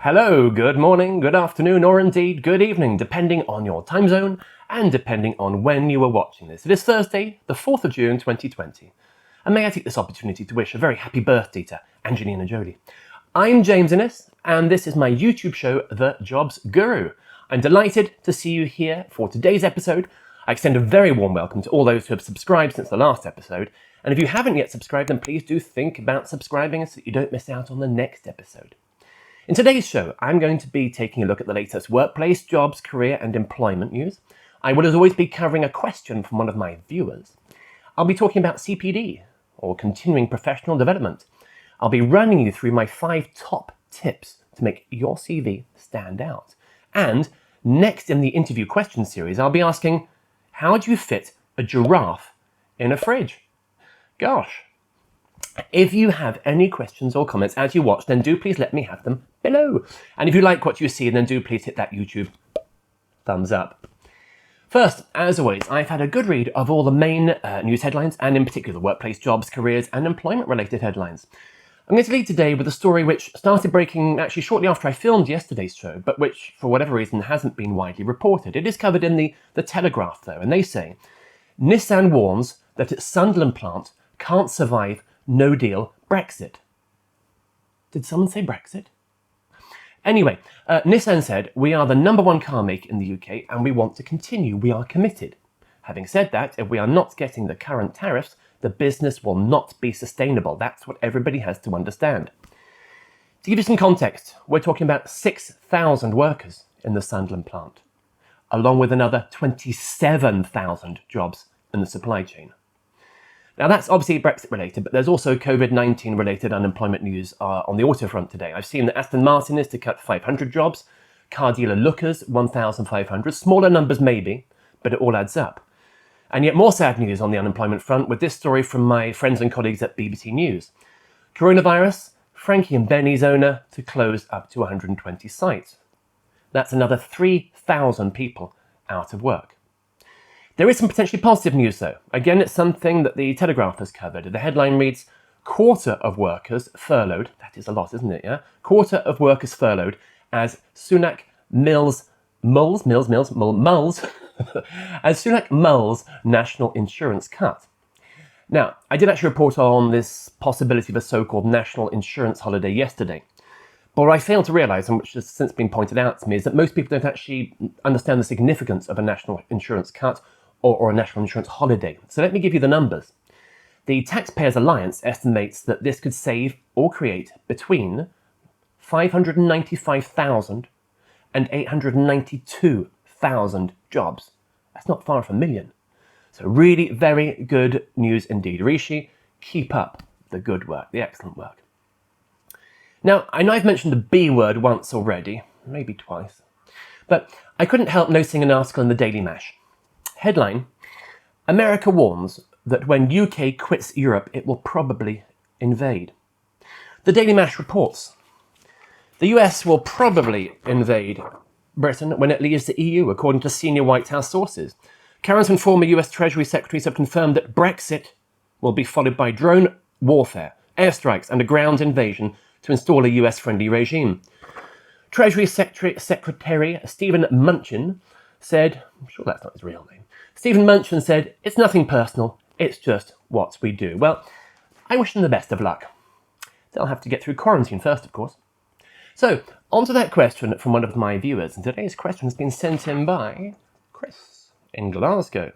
Hello, good morning, good afternoon, or indeed good evening, depending on your time zone and depending on when you are watching this. It is Thursday, the 4th of June 2020. And may I take this opportunity to wish a very happy birthday to Angelina Jolie. I'm James Innes, and this is my YouTube show, The Jobs Guru. I'm delighted to see you here for today's episode. I extend a very warm welcome to all those who have subscribed since the last episode. And if you haven't yet subscribed, then please do think about subscribing so that you don't miss out on the next episode. In today's show, I'm going to be taking a look at the latest workplace, jobs, career and employment news. I will as always be covering a question from one of my viewers. I'll be talking about CPD, or continuing professional development. I'll be running you through my 5 top tips to make your CV stand out. And next in the interview question series, I'll be asking, how do you fit a giraffe in a fridge? Gosh. If you have any questions or comments as you watch, then do please let me have them below. And if you like what you see, then do please hit that YouTube thumbs up. First, as always, I've had a good read of all the main news headlines, and in particular the workplace, jobs, careers and employment-related headlines. I'm going to lead today with a story which started breaking actually shortly after I filmed yesterday's show, but which, for whatever reason, hasn't been widely reported. It is covered in the Telegraph, though, and they say, Nissan warns that its Sunderland plant can't survive no deal Brexit. Did someone say Brexit? Anyway, Nissan said, we are the #1 car maker in the UK and we want to continue. We are committed. Having said that, if we are not getting the current tariffs, the business will not be sustainable. That's what everybody has to understand. To give you some context, we're talking about 6,000 workers in the Sunderland plant, along with another 27,000 jobs in the supply chain. Now that's obviously Brexit related, but there's also COVID-19 related unemployment news on the auto front today. I've seen that Aston Martin is to cut 500 jobs, car dealer Lookers 1,500, smaller numbers maybe, but it all adds up. And yet more sad news on the unemployment front with this story from my friends and colleagues at BBC News. Coronavirus, Frankie and Benny's owner to close up to 120 sites. That's another 3,000 people out of work. There is some potentially positive news though. Again, it's something that the Telegraph has covered. The headline reads, quarter of workers furloughed. That is a lot, isn't it? Yeah. Quarter of workers furloughed as Sunak mulls as Sunak mulls national insurance cut. Now, I did actually report on this possibility of a so-called national insurance holiday yesterday. But what I failed to realise, and which has since been pointed out to me, is that most people don't actually understand the significance of a national insurance cut or a national insurance holiday. So let me give you the numbers. The Taxpayers Alliance estimates that this could save or create between 595,000 and 892,000 jobs. That's not far from a million. So really very good news indeed. Rishi, keep up the good work, the excellent work. Now, I know I've mentioned the B word once already, maybe twice, but I couldn't help noticing an article in the Daily Mash. Headline, America warns that when UK quits Europe, it will probably invade. The Daily Mash reports, the US will probably invade Britain when it leaves the EU, according to senior White House sources. Current and former US Treasury secretaries have confirmed that Brexit will be followed by drone warfare, airstrikes and a ground invasion to install a US-friendly regime. Treasury Secretary Stephen Mnuchin said, I'm sure that's not his real name, Stephen Mnuchin said, it's nothing personal, it's just what we do. Well, I wish them the best of luck. They'll have to get through quarantine first, of course. So, on to that question from one of my viewers, and today's question has been sent in by Chris in Glasgow.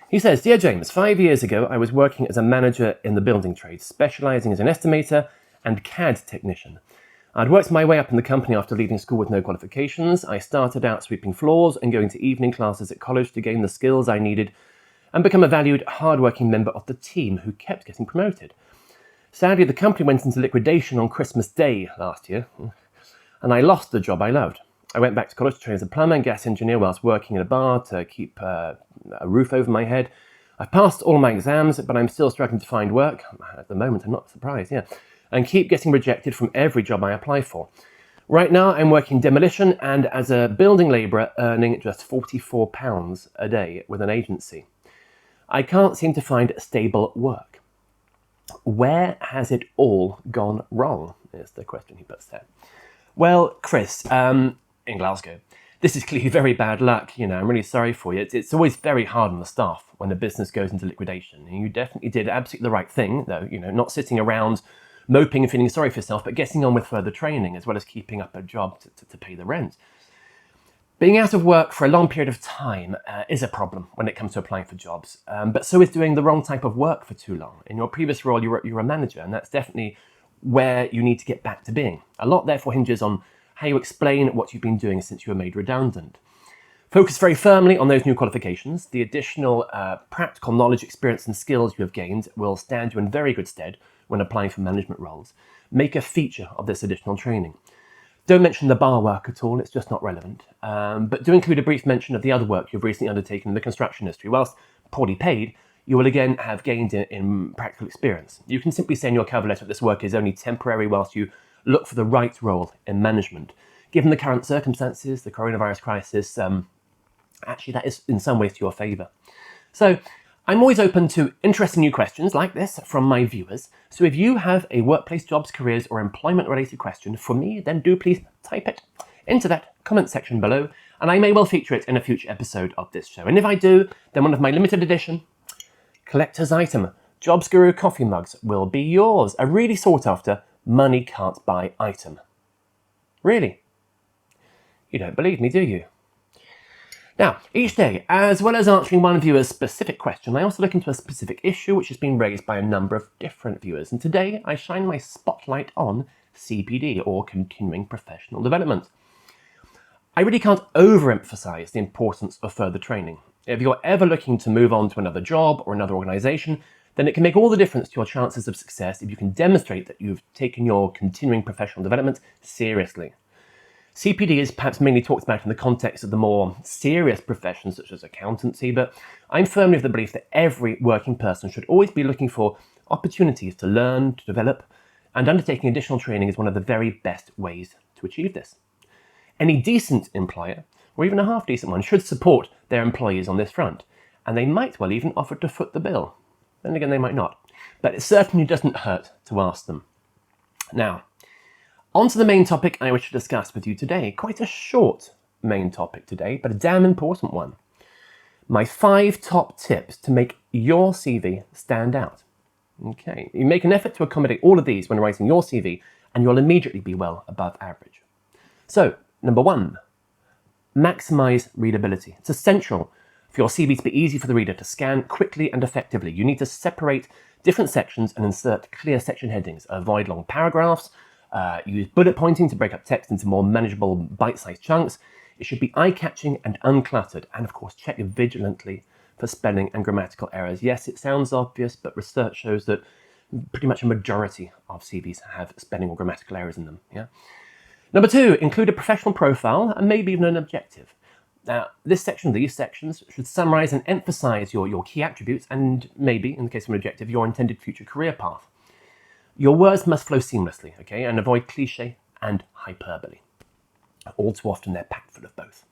He says, Dear James, 5 years ago I was working as a manager in the building trades, specialising as an estimator and CAD technician. I'd worked my way up in the company after leaving school with no qualifications. I started out sweeping floors and going to evening classes at college to gain the skills I needed and become a valued, hard-working member of the team who kept getting promoted. Sadly, the company went into liquidation on Christmas Day last year, and I lost the job I loved. I went back to college to train as a plumber and gas engineer whilst working in a bar to keep a roof over my head. I've passed all my exams, but I'm still struggling to find work. At the moment, I'm not surprised, and keep getting rejected from every job I apply for. Right now, I'm working demolition and as a building labourer earning just £44 a day with an agency. I can't seem to find stable work. Where has it all gone wrong, is the question he puts there. Well, Chris, in Glasgow, this is clearly very bad luck. I'm really sorry for you. It's always very hard on the staff when a business goes into liquidation. And you definitely did absolutely the right thing, though, not sitting around moping and feeling sorry for yourself, but getting on with further training as well as keeping up a job to pay the rent. Being out of work for a long period of time is a problem when it comes to applying for jobs, but so is doing the wrong type of work for too long. In your previous role, you're a manager, and that's definitely where you need to get back to being. A lot therefore hinges on how you explain what you've been doing since you were made redundant. Focus very firmly on those new qualifications. The additional practical knowledge, experience and skills you have gained will stand you in very good stead when applying for management roles. Make a feature of this additional training. Don't mention the bar work at all, it's just not relevant. But do include a brief mention of the other work you've recently undertaken in the construction industry. Whilst poorly paid, you will again have gained in practical experience. You can simply say in your cover letter that this work is only temporary whilst you look for the right role in management. Given the current circumstances, the coronavirus crisis, actually that is in some ways to your favour. So I'm always open to interesting new questions like this from my viewers. So if you have a workplace, jobs, careers or employment related question for me, then do please type it into that comment section below and I may well feature it in a future episode of this show. And if I do, then one of my limited edition collector's item Jobs Guru coffee mugs will be yours. A really sought after money can't buy item. Really? You don't believe me, do you? Now, each day, as well as answering one viewer's specific question, I also look into a specific issue which has been raised by a number of different viewers. And today I shine my spotlight on CPD, or continuing professional development. I really can't overemphasize the importance of further training. If you're ever looking to move on to another job or another organisation, then it can make all the difference to your chances of success if you can demonstrate that you've taken your continuing professional development seriously. CPD is perhaps mainly talked about in the context of the more serious professions such as accountancy, but I'm firmly of the belief that every working person should always be looking for opportunities to learn, to develop, and undertaking additional training is one of the very best ways to achieve this. Any decent employer, or even a half-decent one, should support their employees on this front, and they might well even offer to foot the bill. Then again, they might not, but it certainly doesn't hurt to ask them. Now, on to the main topic I wish to discuss with you today. Quite a short main topic today, but a damn important one. My 5 top tips to make your CV stand out. Okay, you make an effort to accommodate all of these when writing your CV, and you'll immediately be well above average. So, number 1, maximize readability. It's essential for your CV to be easy for the reader to scan quickly and effectively. You need to separate different sections and insert clear section headings. Avoid long paragraphs. Use bullet pointing to break up text into more manageable bite-sized chunks. It should be eye-catching and uncluttered, and of course check vigilantly for spelling and grammatical errors. Yes, it sounds obvious, but research shows that pretty much a majority of CVs have spelling or grammatical errors in them. Yeah. Number 2, include a professional profile and maybe even an objective. Now, these sections should summarise and emphasise your key attributes and maybe, in the case of an objective, your intended future career path. Your words must flow seamlessly, okay, and avoid cliché and hyperbole. All too often they're packed full of both.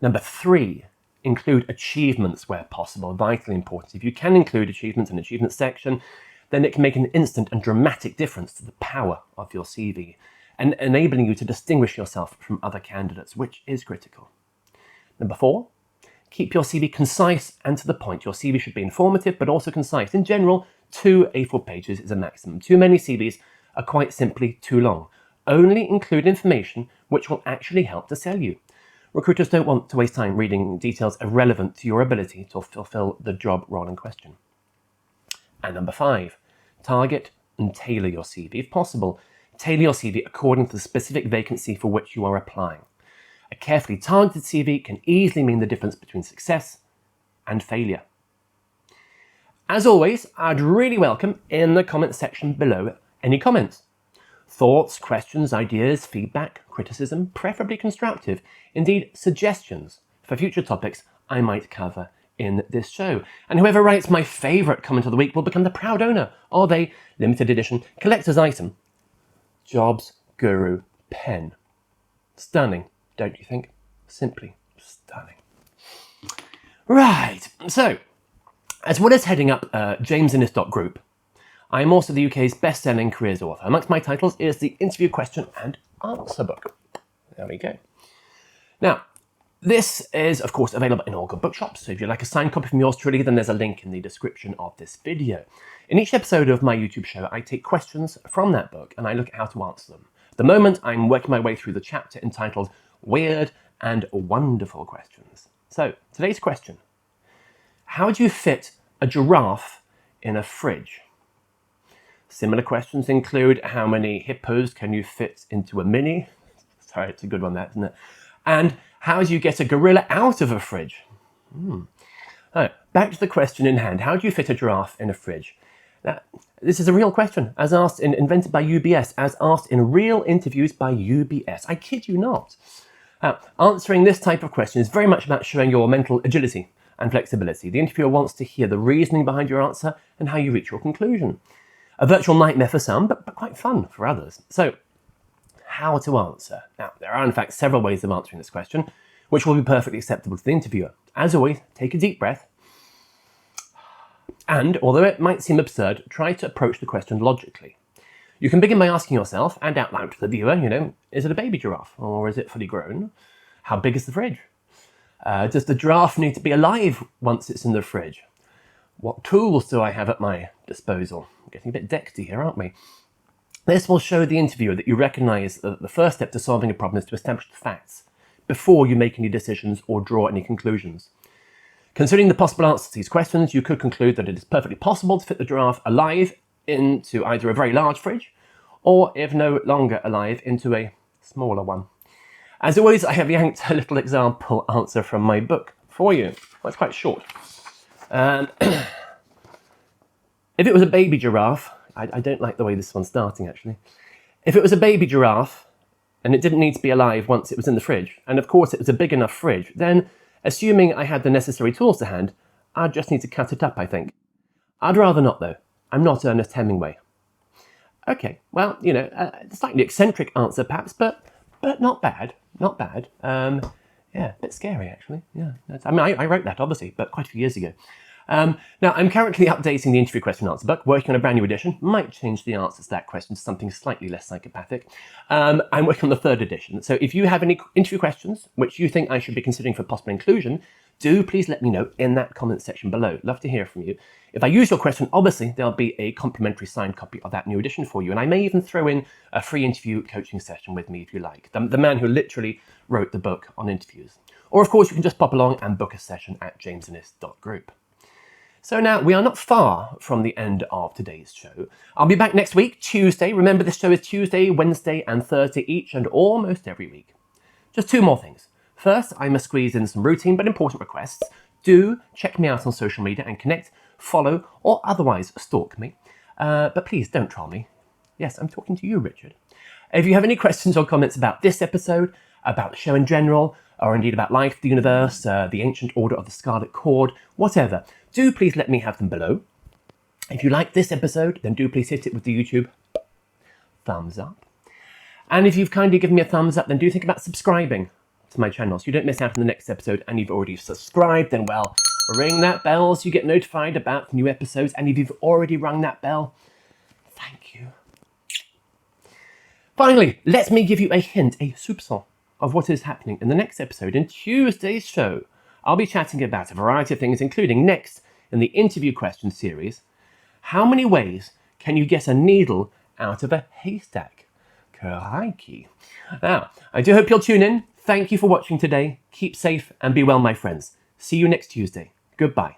Number 3, include achievements where possible, vitally important. If you can include achievements in an achievement section, then it can make an instant and dramatic difference to the power of your CV and enabling you to distinguish yourself from other candidates, which is critical. Number 4, keep your CV concise and to the point. Your CV should be informative but also concise. In general, 2 A4 pages is a maximum. Too many CVs are quite simply too long. Only include information which will actually help to sell you. Recruiters don't want to waste time reading details irrelevant to your ability to fulfill the job role in question. And number 5, target and tailor your CV. If possible, tailor your CV according to the specific vacancy for which you are applying. A carefully targeted CV can easily mean the difference between success and failure. As always, I'd really welcome in the comment section below any comments. Thoughts, questions, ideas, feedback, criticism, preferably constructive, indeed suggestions for future topics I might cover in this show. And whoever writes my favourite comment of the week will become the proud owner of a limited edition collector's item Jobs Guru pen. Stunning, don't you think? Simply stunning. Right, so as well as heading up Jamesinnis.group, I am also the UK's best-selling careers author. Amongst my titles is the interview question and answer book. There we go. Now, this is, of course, available in all good bookshops, so if you'd like a signed copy from yours truly, then there's a link in the description of this video. In each episode of my YouTube show, I take questions from that book and I look at how to answer them. At the moment, I'm working my way through the chapter entitled Weird and Wonderful Questions. So, today's question: how do you fit a giraffe in a fridge? Similar questions include, how many hippos can you fit into a mini? Sorry, it's a good one, that, isn't it? And how do you get a gorilla out of a fridge? Right, back to the question in hand. How do you fit a giraffe in a fridge? Now, this is a real question, as asked invented by UBS, as asked in real interviews by UBS. I kid you not. Answering this type of question is very much about showing your mental agility and flexibility. The interviewer wants to hear the reasoning behind your answer and how you reach your conclusion. A virtual nightmare for some, but quite fun for others. So, how to answer? Now, there are in fact several ways of answering this question, which will be perfectly acceptable to the interviewer. As always, take a deep breath. And, although it might seem absurd, try to approach the question logically. You can begin by asking yourself, and out loud to the viewer, is it a baby giraffe or is it fully grown? How big is the fridge? Does the giraffe need to be alive once it's in the fridge? What tools do I have at my disposal? I'm getting a bit dexty here, aren't we? This will show the interviewer that you recognise that the first step to solving a problem is to establish the facts before you make any decisions or draw any conclusions. Considering the possible answers to these questions, you could conclude that it is perfectly possible to fit the giraffe alive into either a very large fridge, or if no longer alive, into a smaller one. As always, I have yanked a little example answer from my book for you. Well, it's quite short. If it was a baby giraffe, I don't like the way this one's starting, actually. If it was a baby giraffe, and it didn't need to be alive once it was in the fridge, and of course it was a big enough fridge, then, assuming I had the necessary tools to hand, I'd just need to cut it up, I think. I'd rather not, though. I'm not Ernest Hemingway. Okay, well, a slightly eccentric answer, perhaps, but not bad. Not bad. Yeah, a bit scary, actually. Yeah, I wrote that, obviously, but quite a few years ago. Now, I'm currently updating the interview question and answer book, working on a brand new edition. Might change the answers to that question to something slightly less psychopathic. I'm working on the third edition. So if you have any interview questions which you think I should be considering for possible inclusion, do please let me know in that comment section below. Love to hear from you. If I use your question, obviously there'll be a complimentary signed copy of that new edition for you. And I may even throw in a free interview coaching session with me if you like. The man who literally wrote the book on interviews. Or of course you can just pop along and book a session at jamesinnis.group. So now, we are not far from the end of today's show. I'll be back next week, Tuesday. Remember, this show is Tuesday, Wednesday and Thursday each, and almost every week. Just two more things. First, I must squeeze in some routine but important requests. Do check me out on social media and connect, follow, or otherwise stalk me. But please don't troll me. Yes, I'm talking to you, Richard. If you have any questions or comments about this episode, about the show in general, or indeed about life, the universe, the ancient order of the Scarlet Cord, whatever, do please let me have them below. If you like this episode, then do please hit it with the YouTube thumbs up. And if you've kindly given me a thumbs up, then do think about subscribing to my channel so you don't miss out on the next episode. And if you've already subscribed, then well, ring that bell so you get notified about new episodes. And if you've already rung that bell, thank you. Finally, let me give you a hint, a soupçon of what is happening in the next episode. In Tuesday's show, I'll be chatting about a variety of things, including next in the interview question series, how many ways can you get a needle out of a haystack? Crikey. Now, I do hope you'll tune in. Thank you for watching today. Keep safe and be well, my friends. See you next Tuesday. Goodbye.